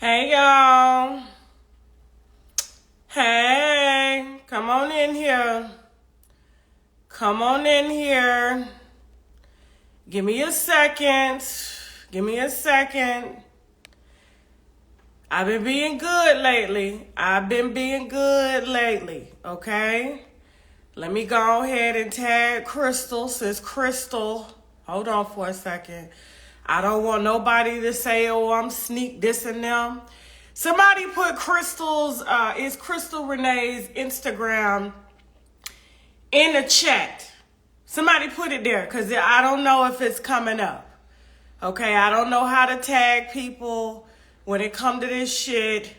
Hey, y'all. Hey, come on in here. Come on in here. Give me a second. Give me a second. I've been being good lately. Okay? Let me go ahead and tag Chrystal. Says Chrystal. Hold on for a second. I don't want nobody to say, oh, I'm sneak this and them. Somebody put is Chrystal Renee's Instagram in the chat. Somebody put it there because I don't know if it's coming up. Okay, I don't know how to tag people when it come to this shit.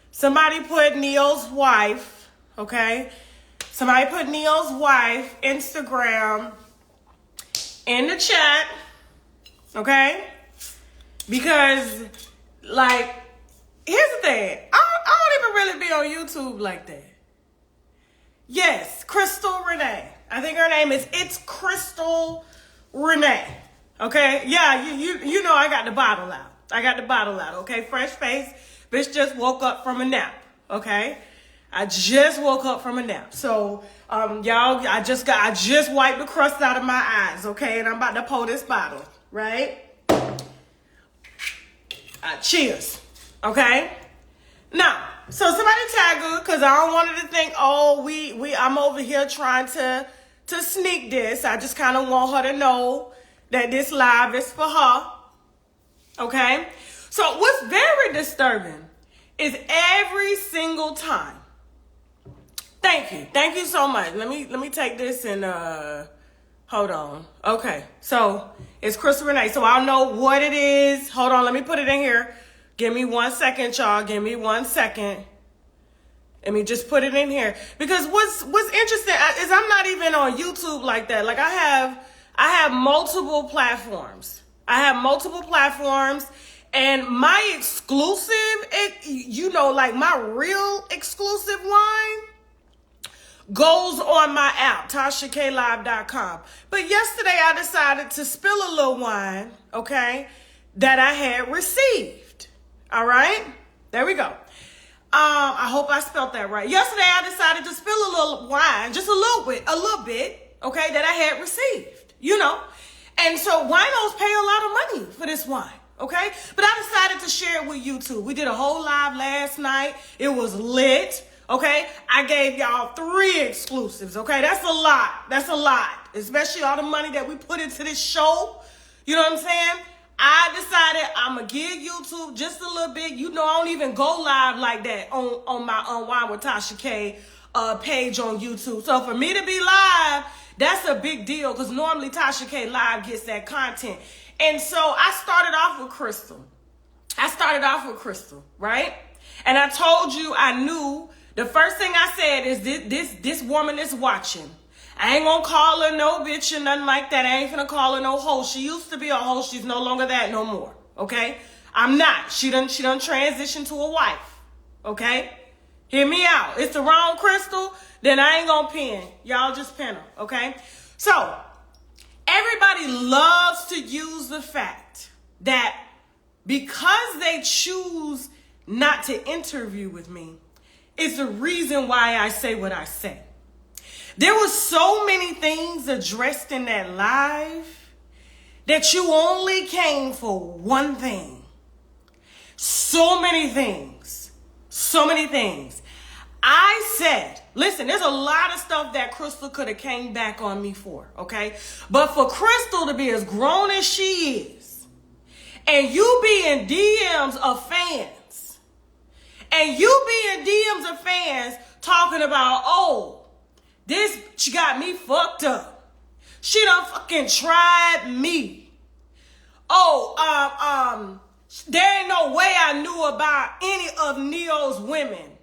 Somebody put Neyo's wife, okay? Somebody put Neyo's wife Instagram in the chat, okay? Because, like, here's the thing. I don't even really be on YouTube like that. Yes, Chrystal Renee. I think her name is It's Chrystal Renee. Okay? Yeah, you know I got the bottle out. Okay? Fresh face. Bitch just woke up from a nap. Okay? I just woke up from a nap. So, y'all, I just wiped the crust out of my eyes. Okay? And I'm about to pour this bottle. Right? Cheers. Okay? Now, so somebody tag her because I don't want her to think, oh, I'm over here trying to sneak this. I just kind of want her to know that this live is for her. Okay? So what's very disturbing is every single time. Thank you. Thank you so much. Let me take this and hold on. Okay. So it's Chrystal Renee. So I'll know what it is. Hold on. Let me put it in here. Give me 1 second, y'all. Give me 1 second. Let me just put it in here. Because what's interesting is I'm not even on YouTube like that. Like I have multiple platforms. And my exclusive, like my real exclusive wine goes on my app, TashaKLive.com. But yesterday I decided to spill a little wine, okay, that I had received. All right? There we go. I hope I spelled that right. Yesterday I decided to spill a little wine, just a little bit, okay, that I had received, And so winos pay a lot of money for this wine, okay? But I decided to share it with you too. We did a whole live last night. It was lit, okay? I gave y'all 3 exclusives, okay? That's a lot. Especially all the money that we put into this show. You know what I'm saying? I decided I'm going to give YouTube just a little bit. I don't even go live like that on my Wine with Tasha K page on YouTube. So for me to be live, that's a big deal because normally Tasha K Live gets that content. And so I started off with Chrystal, right? And I told you I knew the first thing I said is this woman is watching. I ain't gonna call her no bitch or nothing like that. I ain't gonna call her no hoe. She used to be a hoe. She's no longer that no more. Okay? I'm not. She done transition to a wife. Okay? Hear me out. It's the wrong Chrystal, then I ain't gonna pin. Y'all just pin her. Okay? So, everybody loves to use the fact that because they choose not to interview with me, it's the reason why I say what I say. There were so many things addressed in that live that you only came for one thing. So many things. I said, listen, there's a lot of stuff that Chrystal could have came back on me for, okay? But for Chrystal to be as grown as she is, and you be in DMs of fans, talking about, oh, this bitch got me fucked up. She done fucking tried me. Oh, there ain't no way I knew about any of Neyo's women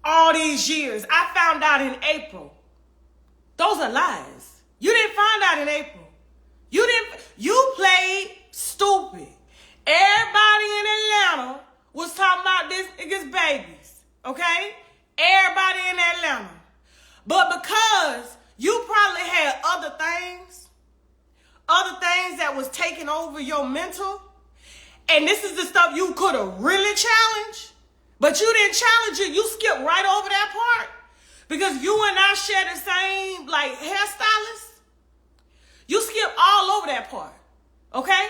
all these years. I found out in April. Those are lies. You didn't find out in April. You played stupid. Everybody in Atlanta was talking about this nigga's babies. Okay? Everybody in Atlanta. But because you probably had other things that was taking over your mental, And this is the stuff you could have really challenged, but you didn't challenge it. You skipped right over that part because you and I share the same like hairstylist. You skip all over that part, okay?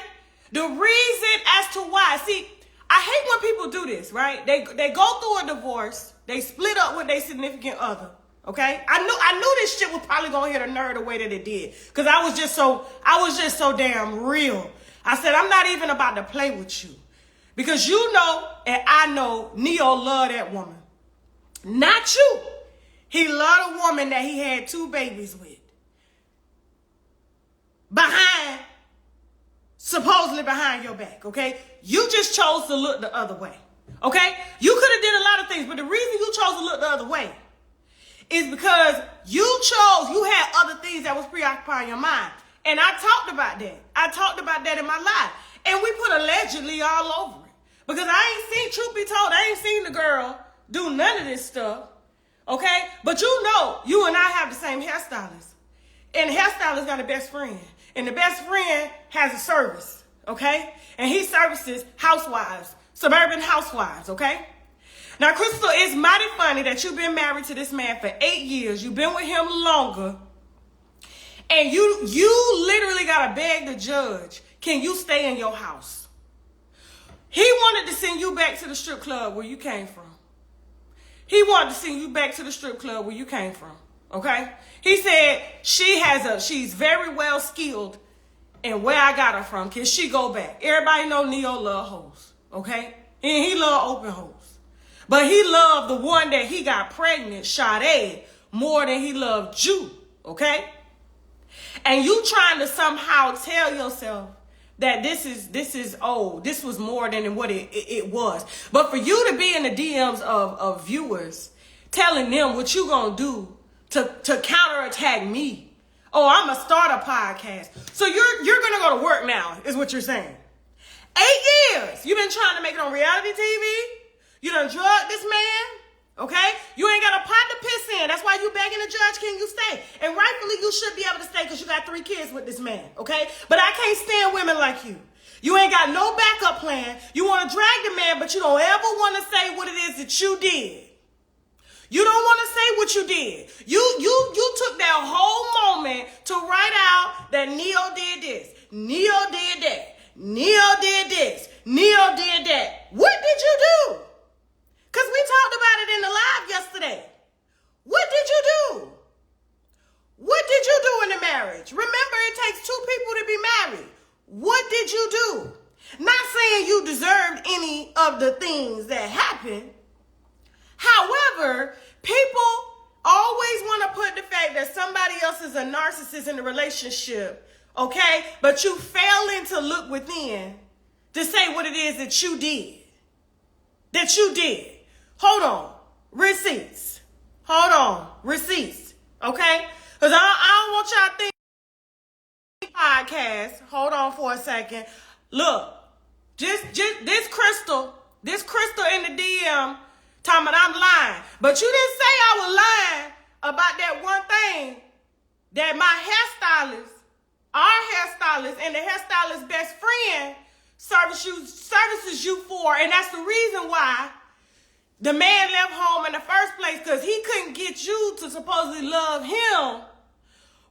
The reason as to why, see, I hate when people do this, right? They go through a divorce, they split up with their significant other, okay? I knew this shit was probably gonna hit a nerve the way that it did, because I was just so damn real. I said, I'm not even about to play with you, because you know and I know Neyo loved that woman, not you. He loved a woman that he had 2 babies with. Supposedly behind your back, okay? You just chose to look the other way, okay? You could have did a lot of things, but the reason you chose to look the other way is because you had other things that was preoccupying your mind. And I talked about that. I talked about that in my life. And we put allegedly all over it. Because I ain't seen, truth be told, I ain't seen the girl do none of this stuff, okay? But you know, you and I have the same hairstylist. And the hairstylist got a best friend. And the best friend has a service, okay? And he services housewives, suburban housewives, okay? Now, Chrystal, it's mighty funny that you've been married to this man for 8 years. You've been with him longer. And you literally got to beg the judge, can you stay in your house? He wanted to send you back to the strip club where you came from. He wanted to send you back to the strip club where you came from. Okay? He said she's very well skilled in where I got her from. Can she go back? Everybody know Neyo love hoes. Okay? And he love open hoes. But he loved the one that he got pregnant, Sade, more than he loved you. Okay? And you trying to somehow tell yourself that this was more than what it was. But for you to be in the DMs of viewers telling them what you gonna do to counterattack me. Oh, I'm going to start a podcast. So you're going to go to work now, is what you're saying. 8 years. You've been trying to make it on reality TV. You done drugged this man. Okay? You ain't got a pot to piss in. That's why you begging the judge, can you stay? And rightfully, you should be able to stay because you got 3 kids with this man. Okay? But I can't stand women like you. You ain't got no backup plan. You want to drag the man, but you don't ever want to say what it is that you did. You don't want to say what you did. You took that whole moment to write out that Neyo did this, Neyo did that, Neyo did this, Neyo did that. What did you do? Because we talked about it in the live yesterday. What did you do? What did you do in the marriage? Remember, it takes 2 people to be married. What did you do? Not saying you deserved any of the things that happened. However, people always want to put the fact that somebody else is a narcissist in the relationship, okay? But you failing to look within to say what it is that you did. That you did. Hold on. Receipts. Hold on. Receipts. Okay? Because I don't want y'all to think podcast. Hold on for a second. Look. Just this Chrystal in the DM talking about I'm lying. But you didn't say I was lying about that one thing that my hairstylist, our hairstylist, and the hairstylist's best friend services you for. And that's the reason why the man left home in the first place, because he couldn't get you to supposedly love him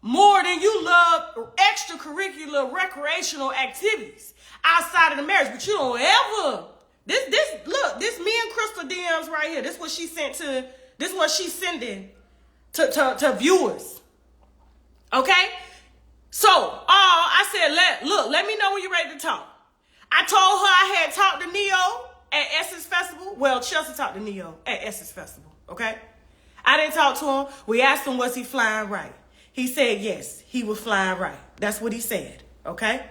more than you love extracurricular recreational activities outside of the marriage. But you don't ever... This me and Chrystal DMs right here. This what she's sending to viewers. Okay? So, I said, let me know when you're ready to talk. I told her I had talked to Neyo at Essence Festival. Well, Chelsea talked to Neyo at Essence Festival. Okay? I didn't talk to him. We asked him, was he flying right? He said yes, he was flying right. That's what he said. Okay?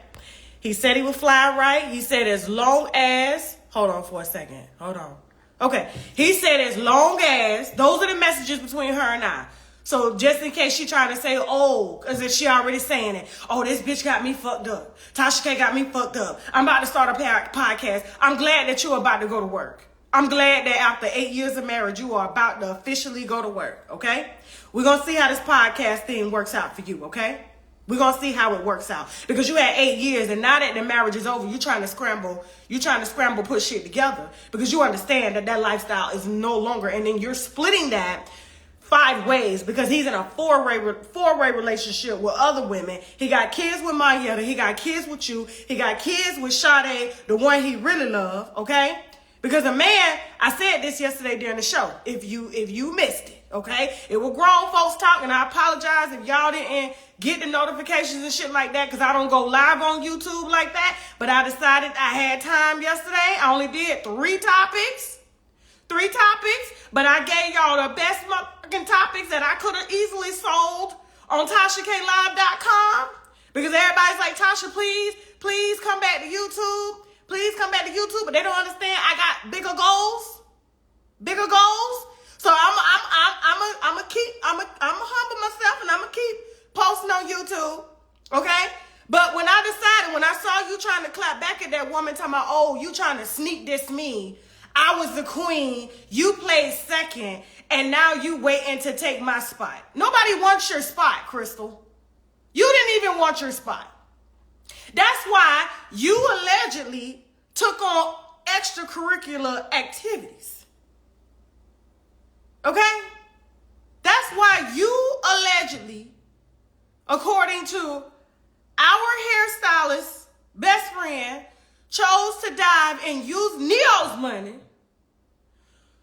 He said he was flying right. He said as long as... Hold on for a second. Hold on. Okay. He said as long as... Those are the messages between her and I. So just in case she trying to say, because if she already saying it. Oh, this bitch got me fucked up. Tasha K got me fucked up. I'm about to start a podcast. I'm glad that you're about to go to work. I'm glad that after 8 years of marriage, you are about to officially go to work. Okay? We're going to see how this podcast thing works out for you. Okay? We're going to see how it works out. Because you had 8 years, and now that the marriage is over, you're trying to scramble, put shit together. Because you understand that that lifestyle is no longer, and then you're splitting that 5 ways because he's in a four-way relationship with other women. He got kids with Mayetta. He got kids with you. He got kids with Sade, the one he really loved, okay? Because a man, I said this yesterday during the show, if you missed it, okay? It was grown folks talking. I apologize if y'all didn't get the notifications and shit like that because I don't go live on YouTube like that. But I decided I had time yesterday. I only did 3 topics. But I gave y'all the best motherfucking topics that I could have easily sold on TashaKLive.com. Because everybody's like, Tasha, please come back to YouTube. Please come back to YouTube. But they don't understand I got bigger goals. So I'm humble myself and I'm gonna keep posting on YouTube. Okay? But when I saw you trying to clap back at that woman talking about, oh, you trying to sneak diss me. I was the queen. You played second. And now you waiting to take my spot. Nobody wants your spot, Chrystal. You didn't even want your spot. That's why you allegedly took on extracurricular activities. Okay? That's why you allegedly, according to our hairstylist best friend, chose to dive and use Neyo's money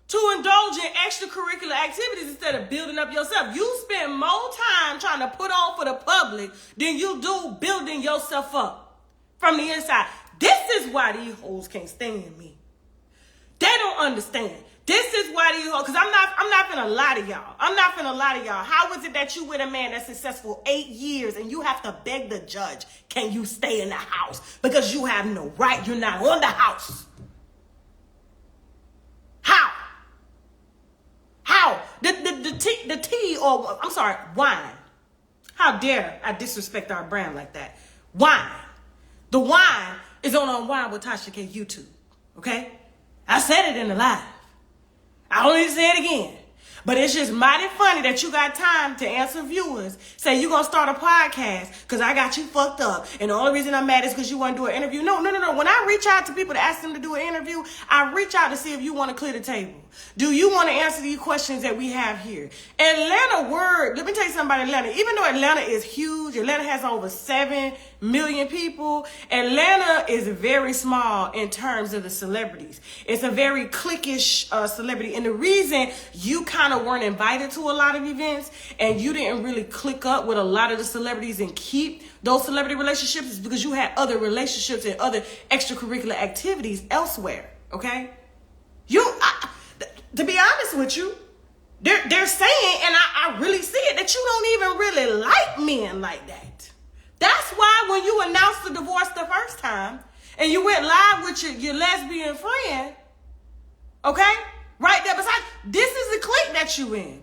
to indulge in extracurricular activities instead of building up yourself. You spend more time trying to put on for the public than you do building yourself up from the inside. This is why these hoes can't stand me. They don't understand. This is why these hoes, because I'm not finna lie to y'all. How is it that you with a man that's successful 8 years and you have to beg the judge, can you stay in the house? Because you have no right. You're not on the house. How? The tea, or I'm sorry, wine. How dare I disrespect our brand like that? Wine. The wine is on Wine with Tasha K YouTube. Okay? I said it in the live. I don't need to say it again. But it's just mighty funny that you got time to answer viewers. Say you gonna start a podcast because I got you fucked up. And the only reason I'm mad is because you want to do an interview. No. When I reach out to people to ask them to do an interview, I reach out to see if you want to clear the table. Do you want to answer these questions that we have here? Atlanta let me tell you something about Atlanta. Even though Atlanta is huge, Atlanta has over 7 million people. Atlanta is very small in terms of the celebrities. It's a very cliquish celebrity. And the reason you kind of weren't invited to a lot of events and you didn't really click up with a lot of the celebrities and keep those celebrity relationships is because you had other relationships and other extracurricular activities elsewhere. Okay? To be honest with you, they're saying, and I really see it, that you don't even really like men like that. That's why when you announced the divorce the first time and you went live with your lesbian friend, okay, right there beside, this is the clique that you in.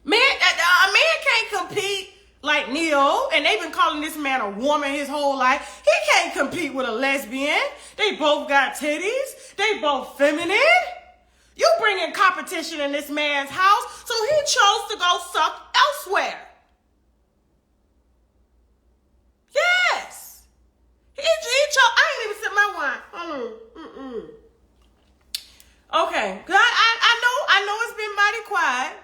A man can't compete like Neyo, and they've been calling this man a woman his whole life. He can't compete with a lesbian. They both got titties. They both feminine. You bringing competition in this man's house, so he chose to go suck elsewhere. Yes. He chose. I ain't even sip my wine. Okay. Cause I know it's been mighty quiet,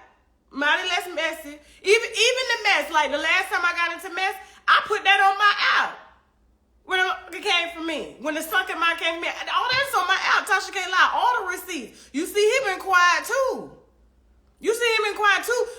mighty less messy. Even the mess, like the last time I got into mess, I put that on my app. When it came from me. When the sunken mind came from me. All that's on my app, Tasha K Live. All the receipts. You see he been quiet too.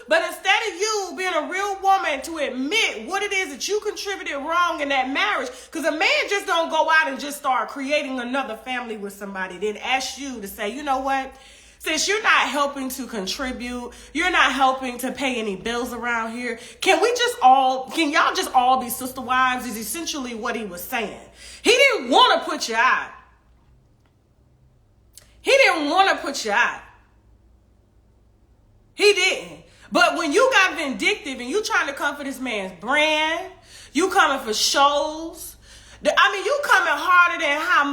But instead of you being a real woman to admit what it is that you contributed wrong in that marriage, because a man just don't go out and just start creating another family with somebody, then ask you to say, you know what? Since you're not helping to contribute, you're not helping to pay any bills around here, can y'all just all be sister wives is essentially what he was saying. He didn't want to put you out. He didn't. But when you got vindictive and you trying to come for this man's brand, you coming for shows. You coming harder than how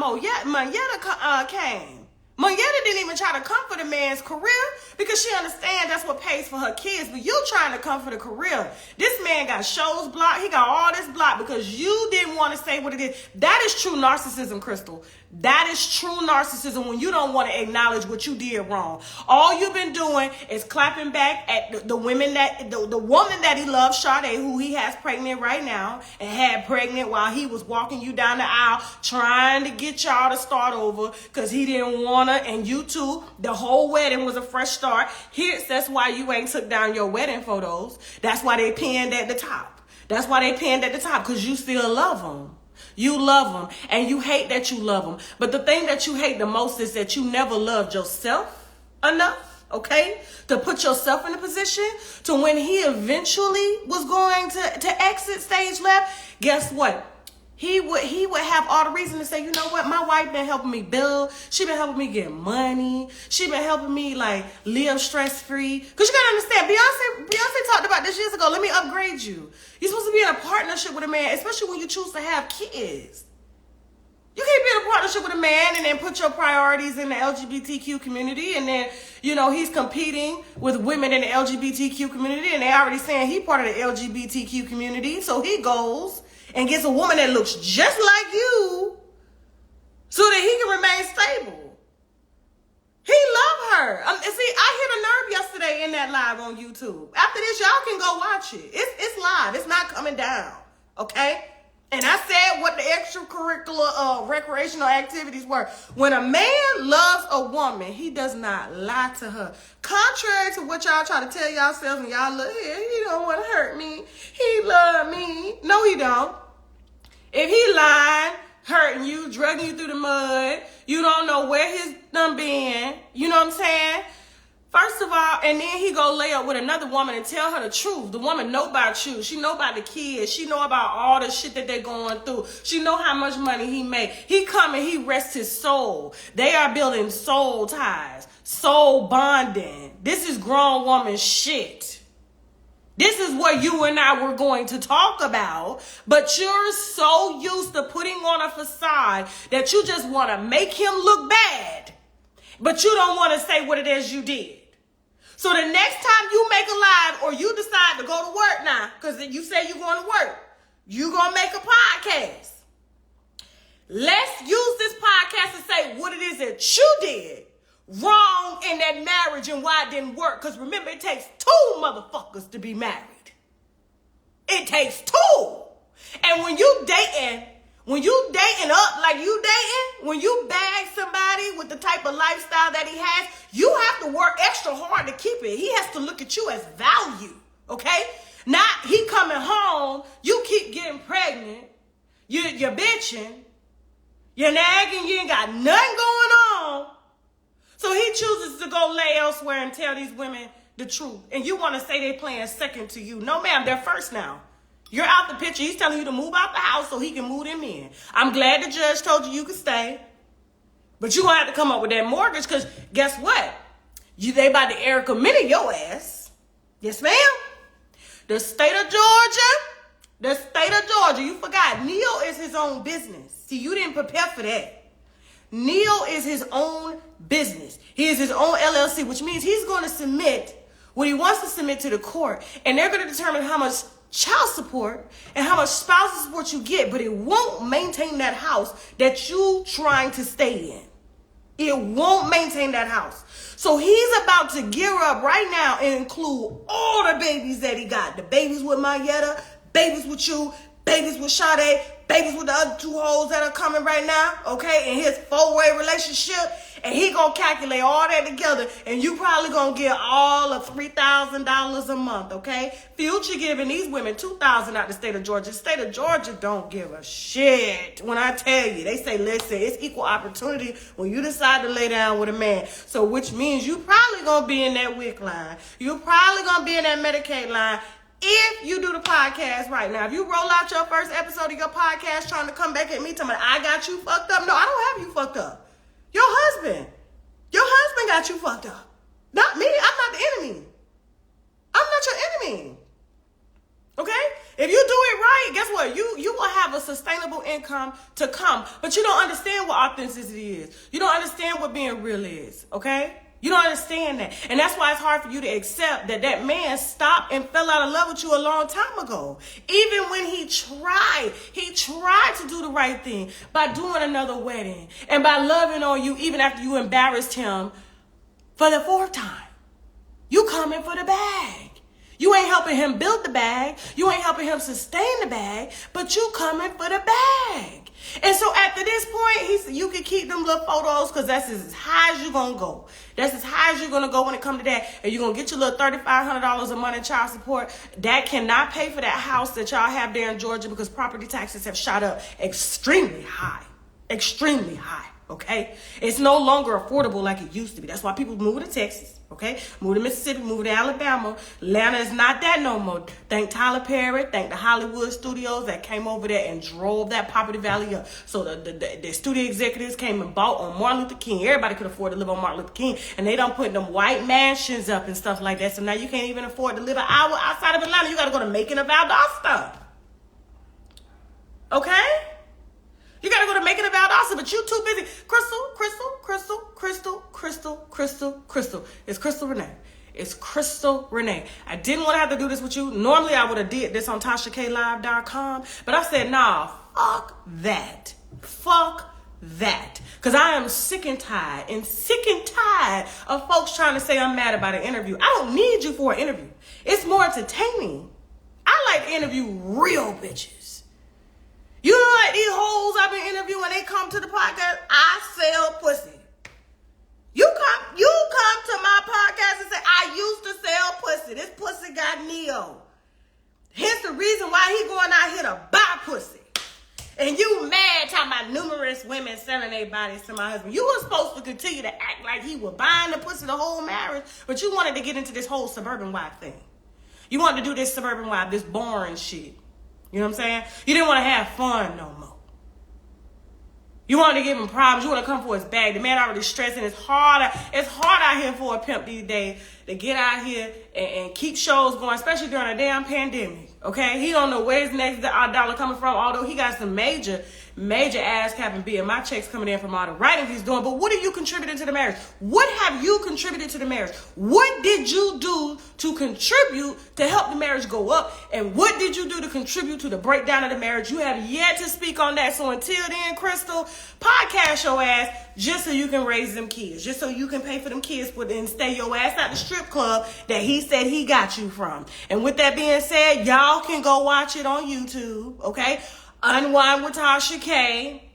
Mayetta came. Monyetta didn't even try to come for the man's career because she understands that's what pays for her kids. But you trying to come for the career. This man got shows blocked. He got all this blocked because you didn't want to say what it is. That is true narcissism, Chrystal. That is true narcissism when you don't want to acknowledge what you did wrong. All you've been doing is clapping back at the women that the woman that he loves, Sade, who he has pregnant right now and had pregnant while he was walking you down the aisle trying to get y'all to start over because he didn't want to. And you too, the whole wedding was a fresh start. That's why you ain't took down your wedding photos. That's why they pinned at the top. That's why they pinned at the top, because you still love them. You love them, and you hate that you love them. But the thing that you hate the most is that you never loved yourself enough, okay? To put yourself in a position to when he eventually was going to exit stage left, guess what? He would have all the reason to say, you know what, my wife been helping me build. She been helping me get money. She been helping me like live stress-free. Because you gotta understand, Beyonce talked about this years ago. Let me upgrade you. You're supposed to be in a partnership with a man, especially when you choose to have kids. You can't be in a partnership with a man and then put your priorities in the LGBTQ community, and then, you know, he's competing with women in the LGBTQ community, and they already saying he part of the LGBTQ community, so he goes and gets a woman that looks just like you so that he can remain stable. He love her. See, I hit a nerve yesterday in that live on YouTube. After this, y'all can go watch it. It's live. It's not coming down, okay? And I said what the extracurricular recreational activities were. When a man loves a woman, he does not lie to her. Contrary to what y'all try to tell yourselves and y'all look here, he don't want to hurt me. He love me. No, he don't. If he lying, hurting you, dragging you through the mud, you don't know where his done been. You know what I'm saying? First of all, and then he go lay up with another woman and tell her the truth. The woman know about you. She know about the kids. She know about all the shit that they're going through. She know how much money he make. He come and he rests his soul. They are building soul ties, soul bonding. This is grown woman shit. This is what you and I were going to talk about, but you're so used to putting on a facade that you just want to make him look bad, but you don't want to say what it is you did. So the next time you make a live or you decide to go to work now, because you say you're going to work, you're going to make a podcast. Let's use this podcast to say what it is that you did wrong in that marriage and why it didn't work. Because remember, it takes two motherfuckers to be married. It takes two. And when you dating up like you dating, when you bag somebody with the type of lifestyle that he has, you have to work extra hard to keep it. He has to look at you as value, okay? Not he coming home, you keep getting pregnant, you're bitching, you're nagging, you ain't got nothing going on. So he chooses to go lay elsewhere and tell these women the truth. And you want to say they playing second to you. No, ma'am, they're first now. You're out the picture. He's telling you to move out the house so he can move them in. I'm glad the judge told you could stay. But you're going to have to come up with that mortgage because guess what? They about to Erica Minnie your ass. Yes, ma'am. The state of Georgia, you forgot. Neyo is his own business. See, you didn't prepare for that. Neyo is his own business. He is his own LLC, which means he's going to submit what he wants to submit to the court. And they're going to determine how much child support and how much spousal support you get, but it won't maintain that house that you trying to stay in. It won't maintain that house. So he's about to gear up right now and include all the babies that he got. The babies with Mayetta, babies with you, babies with Sade, babies with the other two hoes that are coming right now, okay, in his four-way relationship, and he gonna calculate all that together, and you probably gonna get all of $3,000 a month, okay? Future giving these women $2,000 out the state of Georgia. The state of Georgia don't give a shit. When I tell you, they say, listen, it's equal opportunity when you decide to lay down with a man. So which means you probably gonna be in that WIC line. You're probably gonna be in that Medicaid line. If you do the podcast right now, if you roll out your first episode of your podcast trying to come back at me talking about I got you fucked up. No, I don't have you fucked up. Your husband got you fucked up. Not me. I'm not the enemy. I'm not your enemy. Okay? If you do it right, guess what? You will have a sustainable available income to come. But you don't understand what authenticity is. You don't understand what being real is, okay? You don't understand that. And that's why it's hard for you to accept that that man stopped and fell out of love with you a long time ago. Even when he tried to do the right thing by doing another wedding and by loving on you even after you embarrassed him for the 4th time. You coming for the bag. You ain't helping him build the bag. You ain't helping him sustain the bag, but you coming for the bag. And so after this point, you can keep them little photos because that's as high as you're going to go. That's as high as you're going to go when it comes to that. And you're going to get your little $3,500 a month in child support. That cannot pay for that house that y'all have there in Georgia because property taxes have shot up extremely high. Extremely high. Okay? It's no longer affordable like it used to be. That's why people move to Texas. Okay? Move to Mississippi, move to Alabama. Atlanta is not that no more. Thank Tyler Perry, thank the Hollywood studios that came over there and drove that property value up. So the studio executives came and bought on Martin Luther King. Everybody could afford to live on Martin Luther King. And they don't put them white mansions up and stuff like that. So now you can't even afford to live an hour outside of Atlanta. You got to go to Macon or Valdosta. Okay? You got to go to Macon and Valdosta, but you too busy. Chrystal. It's Chrystal Renee. It's Chrystal Renee. I didn't want to have to do this with you. Normally, I would have did this on TashaKLive.com, but I said, nah, fuck that. Fuck that. Because I am sick and tired of folks trying to say I'm mad about an interview. I don't need you for an interview. It's more entertaining. I like to interview real bitches. You know, like these hoes I've been interviewing, when they come to the podcast, I sell pussy. You come to my podcast and say, I used to sell pussy. This pussy got Neyo. Hence the reason why he going out here to buy pussy. And you mad talking about numerous women selling their bodies to my husband. You were supposed to continue to act like he was buying the pussy the whole marriage, but you wanted to get into this whole suburban wife thing. You wanted to do this suburban wife, this boring shit. You know what I'm saying? You didn't want to have fun no more. You wanted to give him problems. You want to come for his bag. The man already stressing. It's hard out here for a pimp these days to get out here and keep shows going, especially during a damn pandemic. Okay? He don't know where his next dollar coming from, although he got some major ass cap and being my checks coming in from all the writing he's doing. But what are you contributing to the marriage? What have you contributed to the marriage? What did you do to contribute to help the marriage go up? And what did you do to contribute to the breakdown of the marriage? You have yet to speak on that. So until then, Chrystal, podcast your ass just so you can raise them kids. Just so you can pay for them kids and stay your ass at the strip club that he said he got you from. And with that being said, y'all can go watch it on YouTube, okay? Unwind with Tasha K.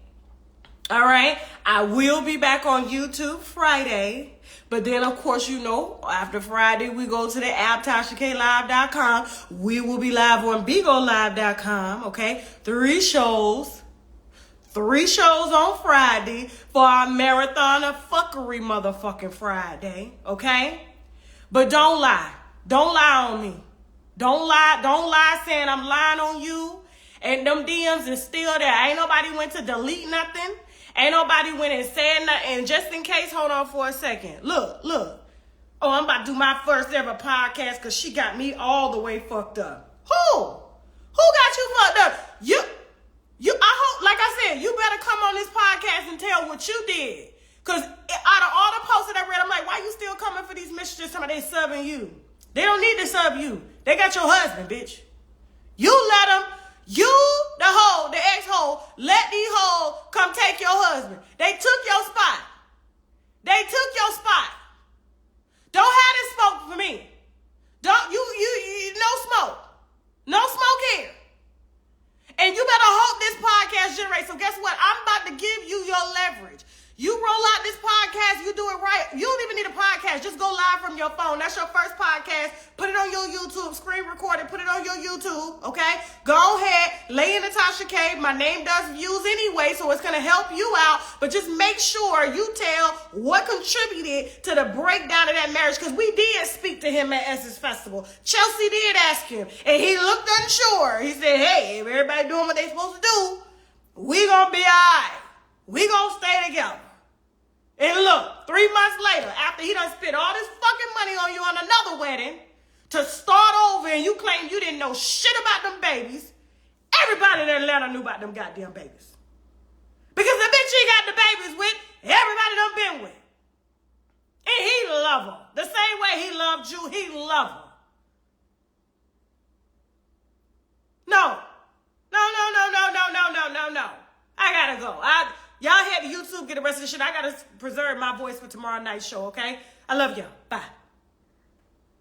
All right. I will be back on YouTube Friday. But then, of course, you know, after Friday, we go to the app, TashaKLive.com. We will be live on BeGoLive.com. Okay. 3 shows. 3 shows on Friday for our marathon of fuckery motherfucking Friday. Okay. But don't lie. Don't lie on me. Don't lie saying I'm lying on you. And them DMs is still there. Ain't nobody went to delete nothing. Ain't nobody went and said nothing. And just in case, hold on for a second. Look. Oh, I'm about to do my first ever podcast because she got me all the way fucked up. Who got you fucked up? You, I hope, like I said, you better come on this podcast and tell what you did. Because out of all the posts that I read, I'm like, why you still coming for these mistresses? Somebody they subbing you. They don't need to sub you. They got your husband, bitch. You let them. You, the hoe, the ex-hoe, let these hoes come take your husband. They took your spot. Don't have this smoke for me. Don't, no smoke. No smoke here. And you better hope this podcast generates. So guess what? I'm about to give you your leverage. You roll out this podcast, you do it right. You don't even need a podcast. Just go live from your phone. That's your first podcast. Put it on your YouTube, screen record it, put it on your YouTube, okay? Go ahead, lay in the Tasha K. My name does views anyway, so it's going to help you out. But just make sure you tell what contributed to the breakdown of that marriage, because we did speak to him at Essence Festival. Chelsea did ask him, and he looked unsure. He said, hey, if everybody doing what they supposed to do, we going to be all right. We going to stay together. And look, 3 months later, after he done spent all this fucking money on you on another wedding to start over and you claim you didn't know shit about them babies, Everybody in Atlanta knew about them goddamn babies. Because the bitch he got the babies with, everybody done been with. And he love her. The same way he loved you, he love her. No. No. I gotta go. Y'all head to YouTube, get the rest of the shit. I gotta preserve my voice for tomorrow night's show, okay? I love y'all. Bye.